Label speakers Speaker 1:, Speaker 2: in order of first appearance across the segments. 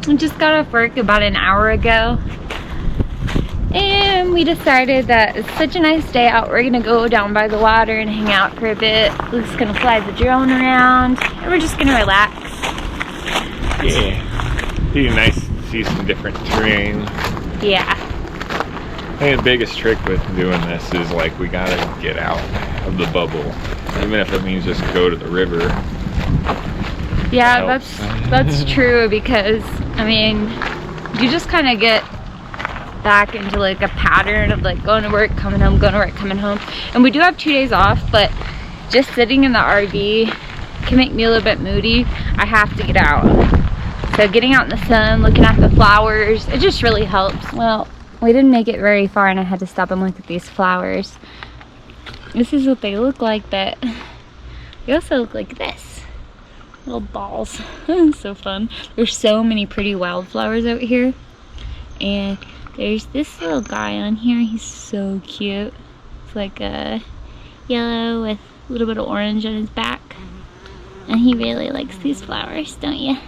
Speaker 1: We just got off work about an hour ago. And we decided that it's such a nice day out. We're gonna go down by the water and hang out for a bit. Luke's gonna fly the drone around. And we're just gonna relax.
Speaker 2: Yeah. It'd be nice to see some different terrain.
Speaker 1: Yeah.
Speaker 2: I think the biggest trick with doing this is like we gotta get out of the bubble. Even if it means just go to the river.
Speaker 1: Yeah, that's true, because I mean, you just kind of get back into like a pattern of like going to work, coming home, going to work, coming home. And we do have 2 days off, but just sitting in the RV can make me a little bit moody. I have to get out. So getting out in the sun, looking at the flowers, it just really helps. Well, we didn't make it very far and I had to stop and look at these flowers. This is what they look like, but they also look like this. Little balls. So fun. There's so many pretty wildflowers out here. And there's this little guy on here. He's so cute. It's like a yellow with a little bit of orange on his back. And he really likes these flowers, don't you?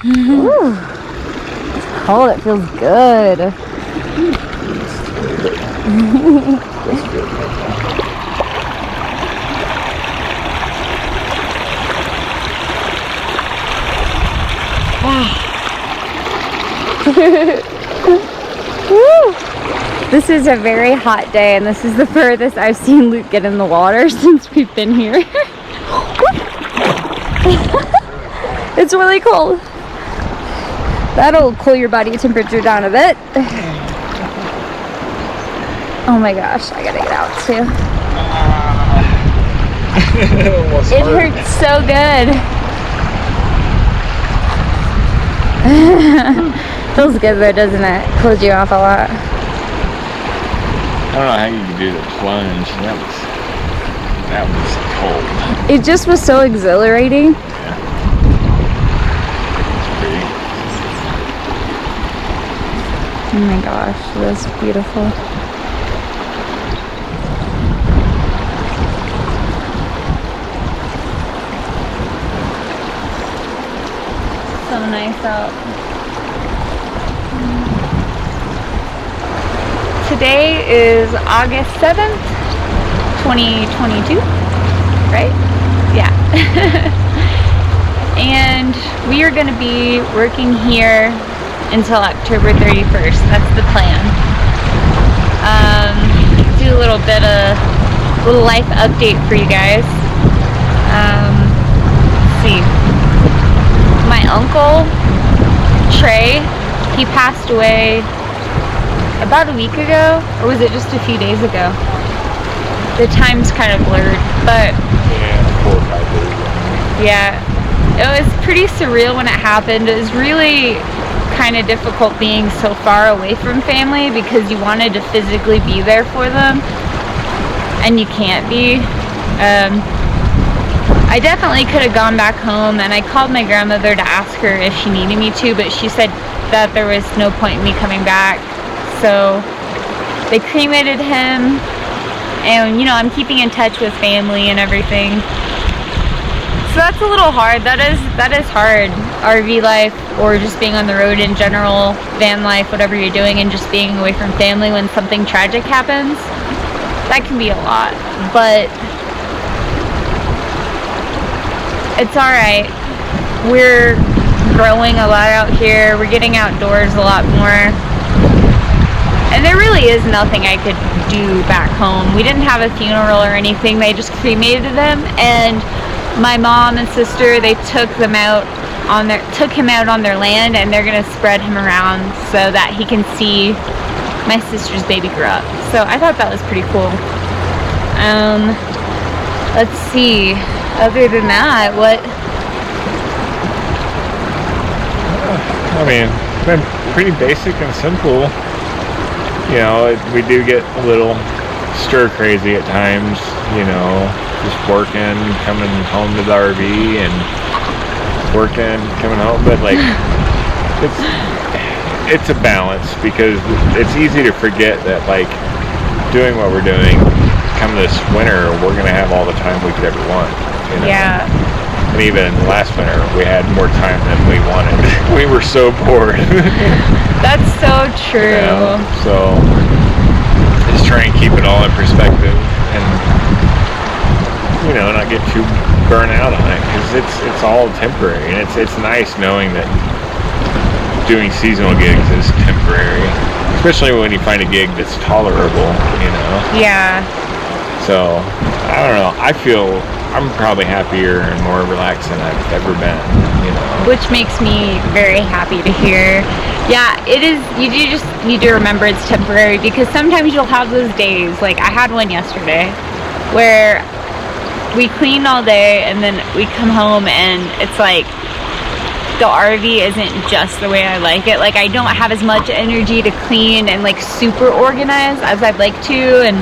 Speaker 1: Ooh. It's cold. It feels good. This is a very hot day, and this is the furthest I've seen Luke get in the water since we've been here. It's really cold. That'll cool your body temperature down a bit. Oh my gosh, I gotta get out too. It hurts so good. Feels good though, doesn't it? Cools you off a lot.
Speaker 2: I don't know how you could do the plunge. That was cold.
Speaker 1: It just was so exhilarating.
Speaker 2: Yeah. It's pretty.
Speaker 1: Oh my gosh, that's beautiful. So nice out. Today is August 7th, 2022, right? Yeah. And we are going to be working here until October 31st. That's the plan. Do a little bit of life update for you guys. Let's see. My uncle, Trey, he passed away about a week ago, or was it just a few days ago? The time's kind of blurred, but
Speaker 2: yeah, 4 or 5 days ago.
Speaker 1: Yeah, it was pretty surreal when it happened. It was really kind of difficult being so far away from family because you wanted to physically be there for them, and you can't be. I definitely could have gone back home, and I called my grandmother to ask her if she needed me to, but she said that there was no point in me coming back. So they cremated him, and you know, I'm keeping in touch with family and everything. So that's a little hard. That is hard. RV life, or just being on the road in general, van life, whatever you're doing, and just being away from family when something tragic happens. That can be a lot, but it's alright. We're growing a lot out here. We're getting outdoors a lot more. And there really is nothing I could do back home. We didn't have a funeral or anything. They just cremated him, and my mom and sister, they took him out on their land, and they're gonna spread him around so that he can see my sister's baby grow up. So I thought that was pretty cool. Let's see. Other than that, what?
Speaker 2: I mean, it's been pretty basic and simple. You know, we do get a little stir crazy at times, you know, just working, coming home to the RV and working, coming home, but like it's a balance, because it's easy to forget that like doing what we're doing come this winter, we're gonna have all the time we could ever want, you know?
Speaker 1: Yeah.
Speaker 2: And even last winter, we had more time than we wanted. We were so bored.
Speaker 1: That's so true.
Speaker 2: You know? So just try and keep it all in perspective, and not get too burnt out on it, because it's all temporary, and it's nice knowing that doing seasonal gigs is temporary, especially when you find a gig that's tolerable.
Speaker 1: Yeah.
Speaker 2: So I don't know. I feel I'm probably happier and more relaxed than I've ever been.
Speaker 1: Which makes me very happy to hear. Yeah, it is. You do just need to remember it's temporary, because sometimes you'll have those days. Like I had one yesterday where we cleaned all day and then we come home and it's like the RV isn't just the way I like it. Like I don't have as much energy to clean and like super organized as I'd like to, and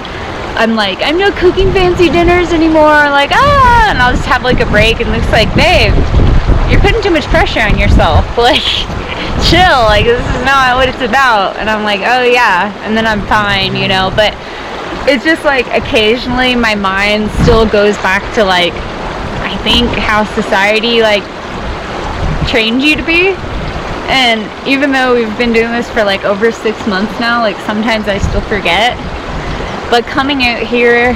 Speaker 1: I'm like, I'm not cooking fancy dinners anymore, like and I'll just have like a break, and it's like, babe, you're putting too much pressure on yourself, like chill, like this is not what it's about. And I'm like, oh yeah, and then I'm fine, but it's just like occasionally my mind still goes back to like, I think how society like trained you to be. And even though we've been doing this for like over 6 months now, like sometimes I still forget. But coming out here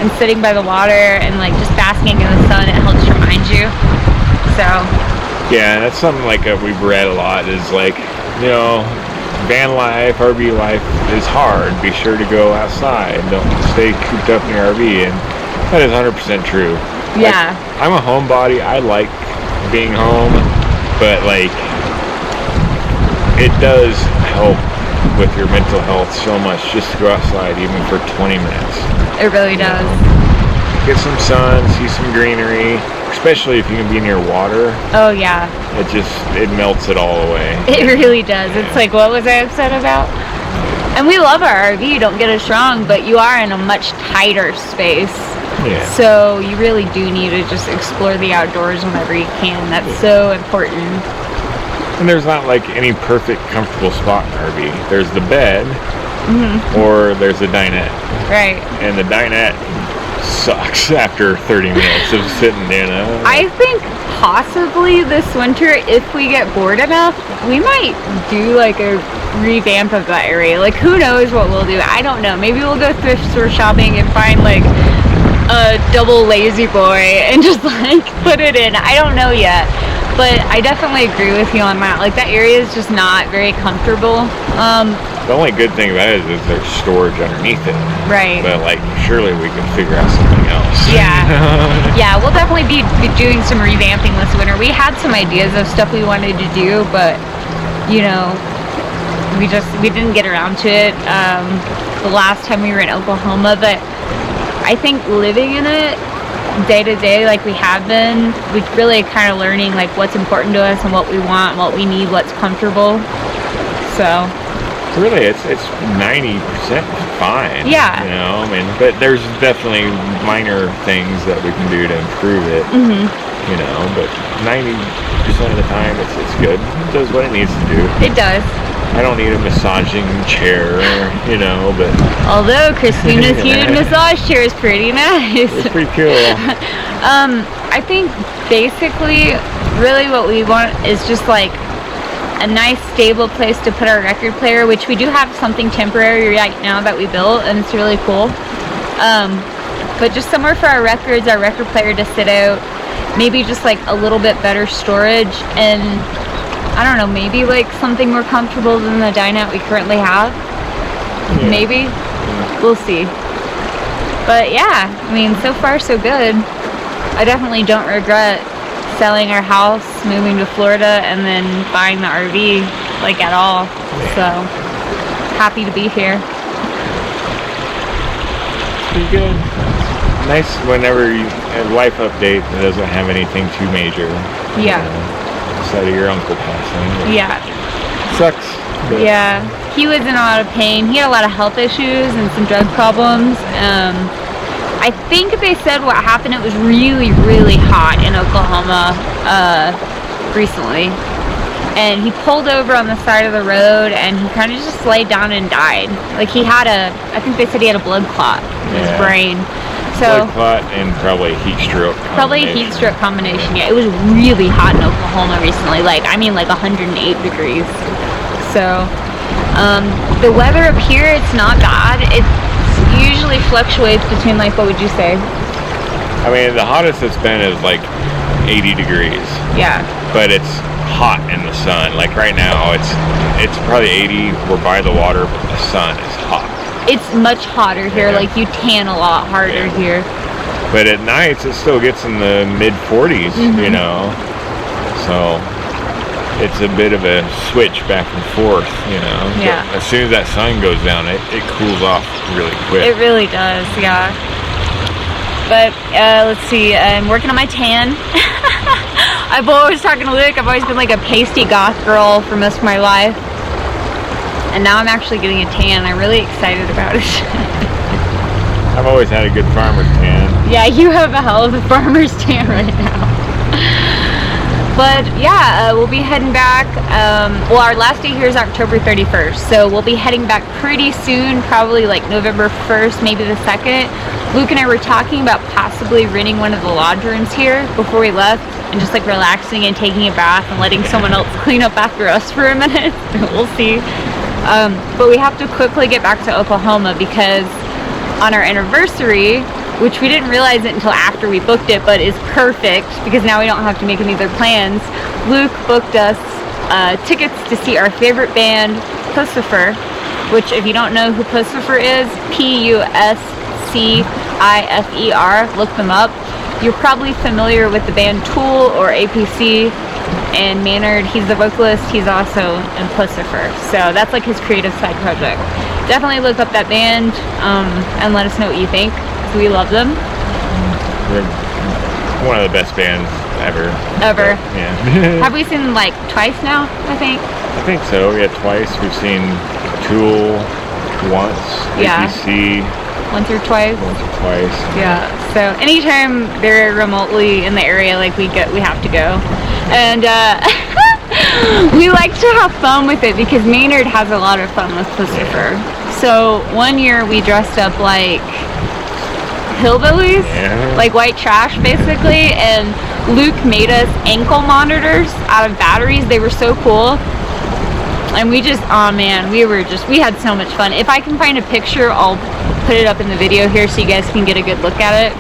Speaker 1: and sitting by the water and like just basking in the sun, it helps remind you. So
Speaker 2: yeah, that's something like we've read a lot, is like, van life, RV life is hard. Be sure to go outside. Don't stay cooped up in your RV. And that is 100% true.
Speaker 1: Yeah.
Speaker 2: Like, I'm a homebody. I like being home, but like it does help with your mental health so much just to go outside even for 20 minutes.
Speaker 1: It really does.
Speaker 2: Get some sun, see some greenery, especially if you can be near water.
Speaker 1: Oh yeah.
Speaker 2: It melts it all away.
Speaker 1: It really does. It's like, what was I upset about? And we love our RV, don't get us wrong, but you are in a much tighter space.
Speaker 2: Yeah.
Speaker 1: So you really do need to just explore the outdoors whenever you can. That's so important.
Speaker 2: And there's not like any perfect comfortable spot in RV. There's the bed, or there's the dinette.
Speaker 1: Right.
Speaker 2: And the dinette sucks after 30 minutes of sitting in a...
Speaker 1: I think possibly this winter, if we get bored enough, we might do like a revamp of that area. Like who knows what we'll do. I don't know. Maybe we'll go thrift store shopping and find like a double lazy boy and just like put it in. I don't know yet. But I definitely agree with you on that. Like that area is just not very comfortable.
Speaker 2: The only good thing about it is there's storage underneath it.
Speaker 1: Right.
Speaker 2: But like surely we can figure out something else.
Speaker 1: Yeah. Yeah, we'll definitely be doing some revamping this winter. We had some ideas of stuff we wanted to do, but we didn't get around to it the last time we were in Oklahoma. But I think living in it day to day like we have been, we really kind of learning like what's important to us and what we want, what we need, what's comfortable. So
Speaker 2: really it's 90% fine.
Speaker 1: Yeah.
Speaker 2: But there's definitely minor things that we can do to improve it. But 90% of the time it's good. It does what it needs to do.
Speaker 1: It does.
Speaker 2: I don't need a massaging chair, but...
Speaker 1: Although Christina's heated massage chair is pretty nice.
Speaker 2: It's pretty cool.
Speaker 1: I think basically really what we want is just like a nice stable place to put our record player, which we do have something temporary right now that we built, and it's really cool. But just somewhere for our records, our record player to sit out, maybe just like a little bit better storage, and I don't know, maybe like something more comfortable than the dinette we currently have. Yeah. Maybe. We'll see. But yeah, so far so good. I definitely don't regret selling our house, moving to Florida, and then buying the RV, like at all. So, happy to be here.
Speaker 2: Pretty good. Nice whenever a life update that doesn't have anything too major.
Speaker 1: Yeah.
Speaker 2: Instead of your uncle passing.
Speaker 1: Yeah.
Speaker 2: Sucks.
Speaker 1: Yeah. He was in a lot of pain. He had a lot of health issues and some drug problems. I think they said what happened, it was really, really hot in Oklahoma recently. And he pulled over on the side of the road and he kind of just laid down and died. Like I think they said he had a blood clot in his brain. So
Speaker 2: blood clot and probably heat stroke.
Speaker 1: Probably a heat stroke combination. Yeah, it was really hot in Oklahoma recently. Like, I mean, like 108 degrees. So, the weather up here, it's not bad. It usually fluctuates between, like, what would you say?
Speaker 2: I mean, the hottest it's been is like 80 degrees.
Speaker 1: Yeah.
Speaker 2: But it's hot in the sun. Like right now, it's probably 80. We're by the water, but the sun is hot. It's
Speaker 1: much hotter here. Yeah. Like, you tan a lot harder here.
Speaker 2: But at nights, it still gets in the mid 40s, you know. So it's a bit of a switch back and forth, you know.
Speaker 1: Yeah.
Speaker 2: But as soon as that sun goes down, it cools off really quick.
Speaker 1: It really does, yeah. But let's see, I'm working on my tan. I've always talking to Luke. I've always been like a pasty goth girl for most of my life. And now I'm actually getting a tan. I'm really excited about it.
Speaker 2: I've always had a good farmer's tan.
Speaker 1: Yeah, you have a hell of a farmer's tan right now. But yeah, we'll be heading back. Well, our last day here is October 31st. So we'll be heading back pretty soon, probably like November 1st, maybe the 2nd. Luke and I were talking about possibly renting one of the lodge rooms here before we left and just like relaxing and taking a bath and letting someone else clean up after us for a minute. We'll see. But we have to quickly get back to Oklahoma because on our anniversary, which we didn't realize it until after we booked it, but is perfect because now we don't have to make any other plans. Luke booked us tickets to see our favorite band, Pussifer, which if you don't know who Pussifer is, Pussifer, look them up. You're probably familiar with the band Tool or APC, and Maynard, he's the vocalist, he's also in Pussifer. So that's like his creative side project. Definitely look up that band and let us know what you think. We love them.
Speaker 2: They're one of the best bands ever.
Speaker 1: Ever.
Speaker 2: But, yeah.
Speaker 1: Have we seen them like twice now, I think?
Speaker 2: I think so, yeah, twice. We've seen Tool once, APC.
Speaker 1: Once or twice?
Speaker 2: Once or twice.
Speaker 1: Yeah, so anytime they're remotely in the area, like we have to go. And we like to have fun with it because Maynard has a lot of fun with Pussifer. Yeah. So one year we dressed up like hillbillies, like white trash basically, and Luke made us ankle monitors out of batteries. They were so cool. And we just, oh man, we had so much fun. If I can find a picture, I'll put it up in the video here so you guys can get a good look at it.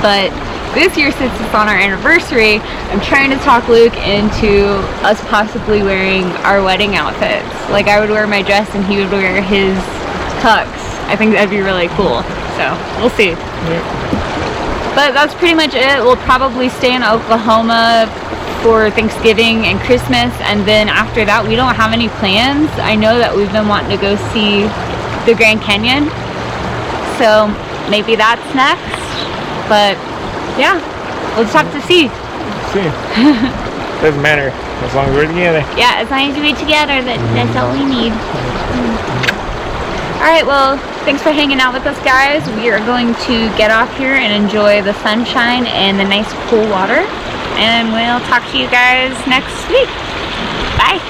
Speaker 1: But this year, since it's on our anniversary, I'm trying to talk Luke into us possibly wearing our wedding outfits. Like I would wear my dress and he would wear his tux. I think that'd be really cool. So we'll see. Yeah. But that's pretty much it. We'll probably stay in Oklahoma for Thanksgiving and Christmas, and then after that we don't have any plans. I know that we've been wanting to go see the Grand Canyon, so maybe that's next. But yeah, we'll just have to see.
Speaker 2: Doesn't matter as long as we're together.
Speaker 1: Yeah, as long as we're together, that's all we need. Alright, well, thanks for hanging out with us, guys. We are going to get off here and enjoy the sunshine and the nice cool water. And we'll talk to you guys next week. Bye.